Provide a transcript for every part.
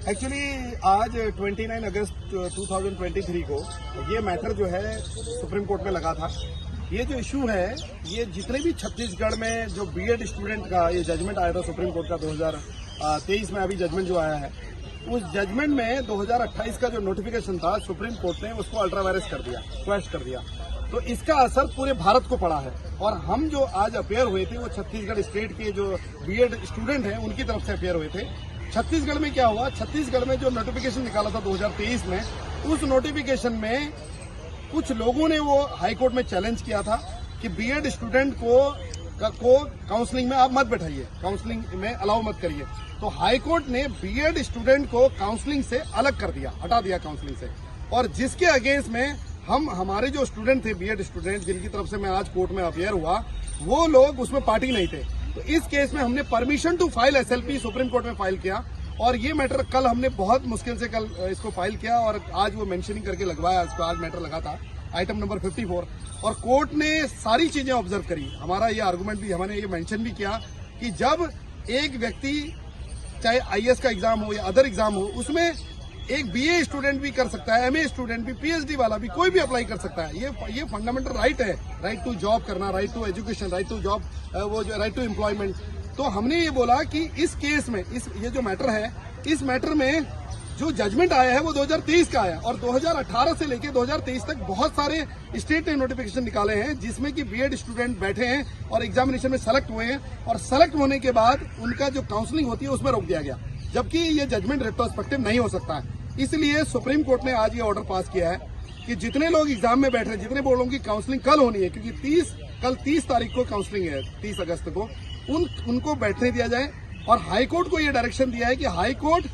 Actually आज 29 अगस्त 2023 को ये मैटर जो है सुप्रीम कोर्ट में लगा था। ये जो इशू है, ये जितने भी छत्तीसगढ़ में जो बीएड स्टूडेंट का ये जजमेंट आया था सुप्रीम कोर्ट का 2023 में, अभी जजमेंट जो आया है, उस जजमेंट में 2028 का जो नोटिफिकेशन था सुप्रीम कोर्ट ने उसको अल्ट्रा वायरस कर दिया, क्वैश कर दिया। तो इसका असर पूरे भारत को पड़ा है। और हम जो आज अपेयर हुए थे वो छत्तीसगढ़ स्टेट के जो बीएड स्टूडेंट हैं उनकी तरफ से अपेयर हुए थे। छत्तीसगढ़ में क्या हुआ, छत्तीसगढ़ में जो नोटिफिकेशन निकाला था 2023 में, उस नोटिफिकेशन में कुछ लोगों ने वो हाईकोर्ट में चैलेंज किया था कि बीएड स्टूडेंट को काउंसलिंग में आप मत बैठाइए, काउंसलिंग में अलाउ मत करिए। तो हाईकोर्ट ने बीएड स्टूडेंट को काउंसलिंग से अलग कर दिया, हटा दिया काउंसलिंग से। और जिसके अगेंस्ट में हमारे जो स्टूडेंट थे, बीएड स्टूडेंट जिनकी तरफ से मैं आज कोर्ट में अपेयर हुआ, वो लोग उसमें पार्टी नहीं थे। तो इस केस में हमने permission to file SLP Supreme Court में फाइल किया। और ये मैटर कल हमने बहुत मुश्किल से कल इसको फाइल किया और आज वो मेंशनिंग करके लगवाया, इसको आज मैटर लगा था आइटम नंबर 54। और कोर्ट ने सारी चीजें ऑब्जर्व करी। हमारा ये आर्गुमेंट भी, हमने ये मेंशन भी किया कि जब एक व्यक्ति चाहे आईएएस का एग्जाम हो या अदर एग्जाम हो, उसमें एक बीए स्टूडेंट भी कर सकता है, एमए स्टूडेंट भी, पीएचडी वाला भी, कोई भी अप्लाई कर सकता है। ये फंडामेंटल राइट है, राइट टू जॉब करना, right to education, right to job, वो जो राइट टू एम्प्लॉयमेंट। तो हमने ये बोला कि इस केस में, ये जो मैटर है, इस मैटर में जो जजमेंट आया है वो 2023 का आया। और 2018 से लेकर 2023 तक बहुत सारे स्टेट ने नोटिफिकेशन निकाले हैं जिसमें कि बीएड स्टूडेंट बैठे हैं और एग्जामिनेशन में सेलेक्ट हुए हैं, और सेलेक्ट होने के बाद उनका जो काउंसलिंग होती है उसमें रोक दिया गया, जबकि ये जजमेंट रेट्रोस्पेक्टिव नहीं हो सकता है। इसलिए सुप्रीम कोर्ट ने आज ये ऑर्डर पास किया है कि जितने लोग एग्जाम में बैठ रहे हैं, जितने बोर्डों की काउंसलिंग कल होनी है, क्योंकि कल 30 तारीख को काउंसलिंग है, 30 अगस्त को, उनको बैठने दिया जाए। और हाईकोर्ट को ये डायरेक्शन दिया है कि हाईकोर्ट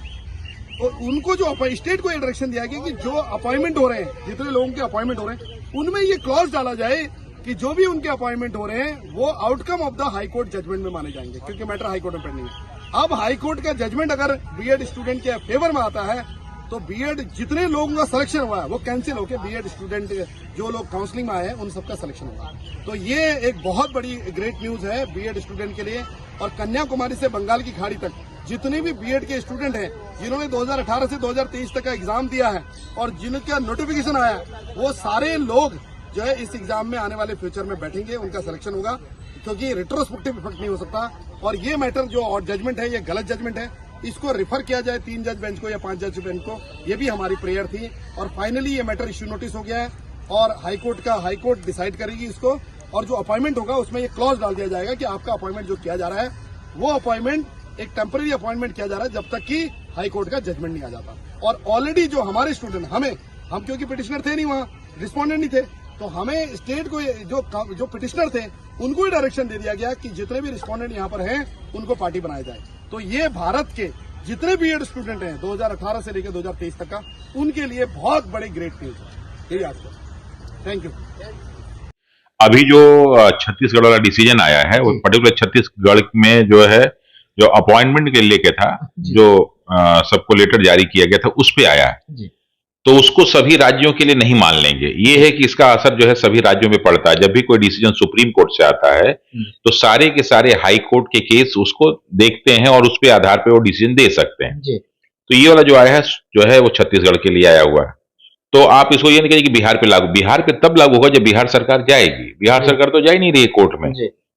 उनको जो स्टेट को ये डायरेक्शन दिया गया कि जो अपॉइंटमेंट हो रहे हैं, जितने लोगों के अपॉइंटमेंट हो रहे हैं, उनमें ये क्लॉज डाला जाए कि जो भी उनके अपॉइंटमेंट हो रहे हैं वो outcome of the high court judgement में माने जाएंगे, क्योंकि मैटर हाईकोर्ट में पेंडिंग है। अब हाईकोर्ट का जजमेंट अगर बीएड स्टूडेंट के फेवर में आता है तो बीएड जितने लोगों का सिलेक्शन हुआ है वो कैंसिल होकर बीएड स्टूडेंट जो लोग काउंसलिंग में आए हैं उन सबका सिलेक्शन होगा। तो ये एक बहुत बड़ी ग्रेट न्यूज है बीएड स्टूडेंट के लिए। और कन्याकुमारी से बंगाल की खाड़ी तक जितने भी बीएड के स्टूडेंट हैं जिन्होंने 2018 से 2023 तक का एग्जाम दिया है और जिनका नोटिफिकेशन आया, वो सारे लोग जो है इस एग्जाम में आने वाले फ्यूचर में बैठेंगे, उनका सिलेक्शन होगा, क्योंकि रिट्रोस्पेक्टिव इफेक्ट नहीं हो सकता। और ये मैटर जो जजमेंट है ये गलत जजमेंट है, इसको रिफर किया जाए 3 जज बेंच को या 5 जज बेंच को, ये भी हमारी प्रेयर थी। और फाइनली ये मैटर इश्यू नोटिस हो गया है और हाईकोर्ट डिसाइड करेगी इसको। और जो अपॉइंटमेंट होगा उसमें ये क्लॉज डाल दिया जाएगा कि आपका अपॉइंटमेंट जो किया जा रहा है वो अपॉइंटमेंट एक टेम्पररी अपॉइंटमेंट किया जा रहा है जब तक कि हाईकोर्ट का जजमेंट नहीं आ जाता। और ऑलरेडी जो हमारे स्टूडेंट हम क्योंकि पिटिशनर थे नहीं, वहां रिस्पोंडेंट नहीं थे, तो हमें स्टेट को जो पिटिशनर थे उनको ही डायरेक्शन दे दिया गया कि जितने भी रिस्पोंडेंट यहाँ पर हैं उनको पार्टी बनाया जाए। तो ये भारत के जितने बीएड स्टूडेंट हैं 2018 से लेकर 2023 तक का, उनके लिए बहुत बड़ी ग्रेट न्यूज है। यही आपको थैंक यू। अभी जो छत्तीसगढ़ वाला डिसीजन आया है वो पर्टिकुलर छत्तीसगढ़ में जो है, जो अपॉइंटमेंट के लेके था, जो सबको लेटर जारी किया गया था उस पे आया है, तो उसको सभी राज्यों के लिए नहीं मान लेंगे। ये है कि इसका असर जो है सभी राज्यों में पड़ता है। जब भी कोई डिसीजन सुप्रीम कोर्ट से आता है तो सारे के सारे हाई कोर्ट के केस उसको देखते हैं और उस पे आधार पे वो डिसीजन दे सकते हैं। तो ये वाला जो आया है जो है वो छत्तीसगढ़ के लिए आया हुआ है। तो आप इसको ये नहीं कहिए कि बिहार पे लागू, बिहार पे तब लागू होगा जब बिहार सरकार जाएगी। बिहार सरकार तो जा ही नहीं रही है कोर्ट में,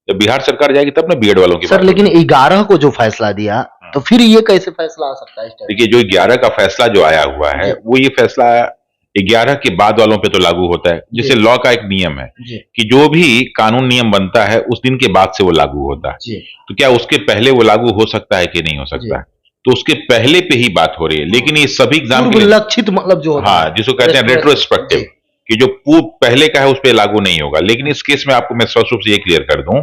जब बिहार सरकार जाएगी तब ना बीएड वालों की सर। लेकिन 11 को जो फैसला दिया, तो फिर ये कैसे फैसला आ सकता है? देखिए, जो 11 का फैसला जो आया हुआ है वो ये फैसला 11 के बाद वालों पे तो लागू होता है। जैसे लॉ का एक नियम है कि जो भी कानून नियम बनता है उस दिन के बाद से वो लागू होता है। तो क्या उसके पहले वो लागू हो सकता है कि नहीं हो सकता है? तो उसके पहले पे ही बात हो रही है। लेकिन ये सभी एग्जाम के लिए लक्षित मतलब जो, हाँ, जिसको कहते हैं रेट्रोस्पेक्टिव, कि जो पहले का है उस पर लागू नहीं होगा। लेकिन इस केस में आपको मैं स्पष्ट रूप से ये क्लियर कर दूं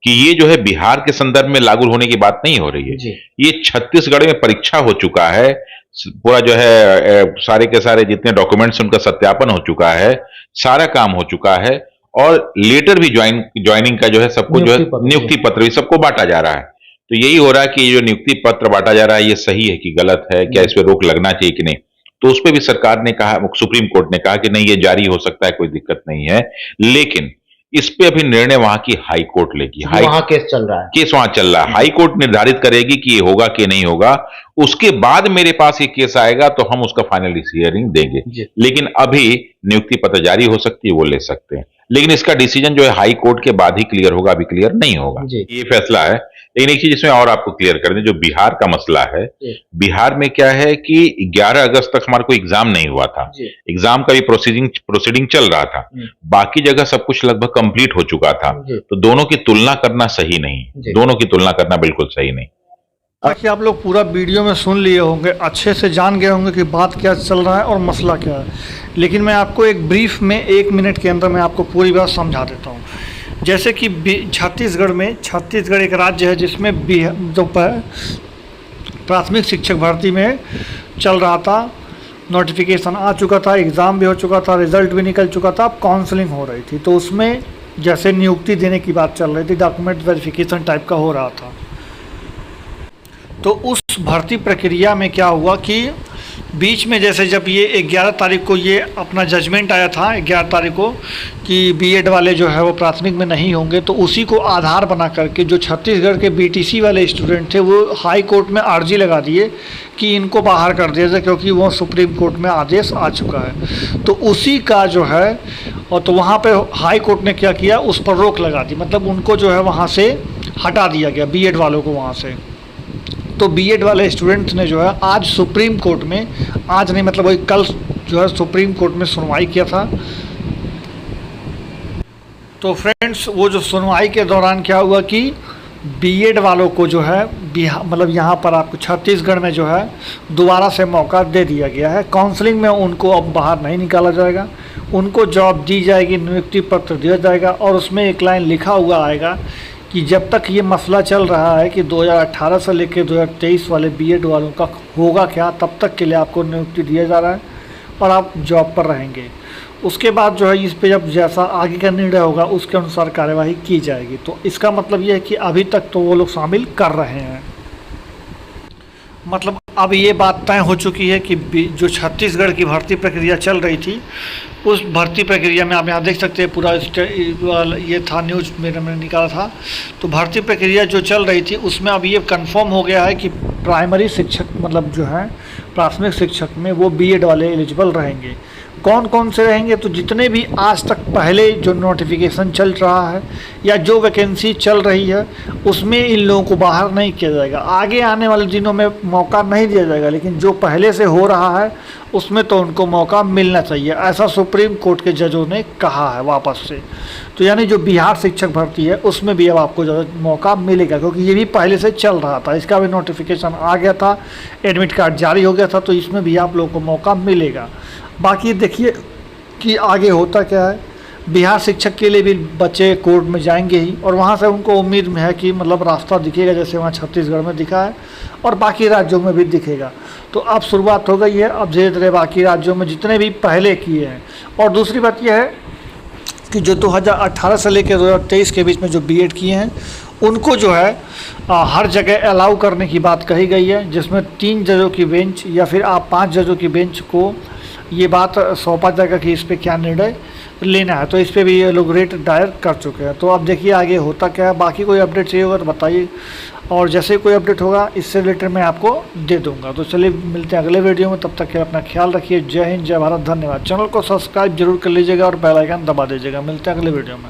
कि ये जो है बिहार के संदर्भ में लागू होने की बात नहीं हो रही है। ये छत्तीसगढ़ में परीक्षा हो चुका है, पूरा जो है सारे के सारे जितने डॉक्यूमेंट्स उनका सत्यापन हो चुका है, सारा काम हो चुका है, और लेटर भी ज्वाइनिंग का जो है सबको जो है नियुक्ति पत्र भी सबको बांटा जा रहा है। तो यही हो रहा है कि जो नियुक्ति पत्र बांटा जा रहा है ये सही है कि गलत है, क्या इस पर रोक लगना चाहिए कि नहीं। तो उस पर भी सरकार ने कहा, सुप्रीम कोर्ट ने कहा कि नहीं, ये जारी हो सकता है, कोई दिक्कत नहीं है। लेकिन इस पे अभी निर्णय वहां की हाई कोर्ट लेगी। वहाँ केस चल रहा है। केस वहां चल रहा है, हाई कोर्ट निर्धारित करेगी कि ये होगा कि नहीं होगा। उसके बाद मेरे पास ये केस आएगा तो हम उसका फाइनल हियरिंग देंगे। लेकिन अभी नियुक्ति पत्र जारी हो सकती है, वो ले सकते हैं, लेकिन इसका डिसीजन जो है हाई कोर्ट के बाद ही क्लियर होगा, अभी क्लियर नहीं होगा। ये फैसला है। लेकिन एक चीज इसमें और आपको क्लियर कर दें, जो बिहार का मसला है, बिहार में क्या है कि 11 अगस्त तक हमारा कोई एग्जाम नहीं हुआ था। एग्जाम का भी प्रोसीडिंग चल रहा था, बाकी जगह सब कुछ लगभग कंप्लीट हो चुका था। तो दोनों की तुलना करना सही नहीं, दोनों की तुलना करना बिल्कुल सही नहीं। बाकी आप लोग पूरा वीडियो में सुन लिए होंगे, अच्छे से जान गए होंगे कि बात क्या चल रहा है और मसला क्या है। लेकिन मैं आपको एक ब्रीफ में 1 मिनट के अंदर मैं आपको पूरी बात समझा देता हूँ। जैसे कि छत्तीसगढ़ एक राज्य है जिसमें जो प्राथमिक शिक्षक भर्ती में चल रहा था, नोटिफिकेशन आ चुका था, एग्ज़ाम भी हो चुका था, रिजल्ट भी निकल चुका था, अब काउंसलिंग हो रही थी। तो उसमें जैसे नियुक्ति देने की बात चल रही थी, डॉक्यूमेंट वेरिफिकेशन टाइप का हो रहा था। तो उस भर्ती प्रक्रिया में क्या हुआ कि बीच में जैसे जब ये 11 तारीख को ये अपना जजमेंट आया था, 11 तारीख को, कि बीएड वाले जो है वो प्राथमिक में नहीं होंगे, तो उसी को आधार बना करके जो छत्तीसगढ़ के बीटीसी वाले स्टूडेंट थे वो हाई कोर्ट में अर्जी लगा दिए कि इनको बाहर कर दिया जाए, क्योंकि वो सुप्रीम कोर्ट में आदेश आ चुका है। तो उसी का जो है, और तो वहाँ पे हाई कोर्ट ने क्या किया, उस पर रोक लगा दी, मतलब उनको जो है वहाँ से हटा दिया गया, बीएड वालों को वहाँ से। तो बीएड वाले स्टूडेंट्स ने जो है आज सुप्रीम कोर्ट में, आज नहीं मतलब वही कल जो है सुप्रीम कोर्ट में सुनवाई किया था। तो फ्रेंड्स, वो जो सुनवाई के दौरान क्या हुआ कि बीएड वालों को जो है बिहार, मतलब यहाँ पर आपको छत्तीसगढ़ में जो है दोबारा से मौका दे दिया गया है। काउंसलिंग में उनको अब बाहर नहीं निकाला जाएगा, उनको जॉब दी जाएगी, नियुक्ति पत्र दिया जाएगा, और उसमें एक लाइन लिखा हुआ आएगा कि जब तक ये मसला चल रहा है कि 2018 से लेकर 2023 वाले बीएड वालों का होगा क्या, तब तक के लिए आपको नियुक्ति दिया जा रहा है और आप जॉब पर रहेंगे। उसके बाद जो है इस पे जब जैसा आगे का निर्णय होगा उसके अनुसार कार्यवाही की जाएगी। तो इसका मतलब ये है कि अभी तक तो वो लोग शामिल कर रहे हैं, मतलब अब ये बात तय हो चुकी है कि जो छत्तीसगढ़ की भर्ती प्रक्रिया चल रही थी, उस भर्ती प्रक्रिया में आप यहाँ देख सकते हैं, पूरा ये था न्यूज़ मैंने निकाला था। तो भर्ती प्रक्रिया जो चल रही थी उसमें अब ये कंफर्म हो गया है कि प्राइमरी शिक्षक, मतलब जो है प्राथमिक शिक्षक में वो बीएड वाले एलिजिबल रहेंगे। कौन कौन से रहेंगे, तो जितने भी आज तक पहले जो नोटिफिकेशन चल रहा है या जो वैकेंसी चल रही है उसमें इन लोगों को बाहर नहीं किया जाएगा। आगे आने वाले दिनों में मौका नहीं दिया जाएगा, लेकिन जो पहले से हो रहा है उसमें तो उनको मौका मिलना चाहिए, ऐसा सुप्रीम कोर्ट के जजों ने कहा है वापस से। तो यानी जो बिहार शिक्षक भर्ती है उसमें भी अब आपको मौका मिलेगा, क्योंकि ये भी पहले से चल रहा था, इसका भी नोटिफिकेशन आ गया था, एडमिट कार्ड जारी हो गया था, तो इसमें भी आप लोगों को मौका मिलेगा। बाकी देखिए कि आगे होता क्या है। बिहार शिक्षक के लिए भी बच्चे कोर्ट में जाएंगे ही, और वहाँ से उनको उम्मीद में है कि मतलब रास्ता दिखेगा, जैसे वहाँ छत्तीसगढ़ में दिखा है और बाकी राज्यों में भी दिखेगा। तो अब शुरुआत हो गई है, अब धीरे धीरे बाकी राज्यों में जितने भी पहले किए हैं। और दूसरी बात यह है कि जो 2018 से लेकर 2023 के बीच में जो बीएड किए हैं उनको जो है हर जगह अलाउ करने की बात कही गई है, जिसमें 3 जजों की बेंच या फिर आप 5 जजों की बेंच को ये बात सौंपा जाएगा कि इस पे क्या निर्णय लेना है। तो इस पे भी ये लोग रेट दायर कर चुके हैं। तो अब देखिए आगे होता क्या है। बाकी कोई अपडेट चाहिए होगा तो बताइए, और जैसे कोई अपडेट होगा इससे रिलेटेड मैं आपको दे दूंगा। तो चलिए मिलते हैं अगले वीडियो में, तब तक के अपना ख्याल रखिए। जय हिंद, जय भारत, धन्यवाद। चैनल को सब्सक्राइब जरूर कर लीजिएगा और बेल आइकन दबा दीजिएगा। मिलते हैं अगले वीडियो में।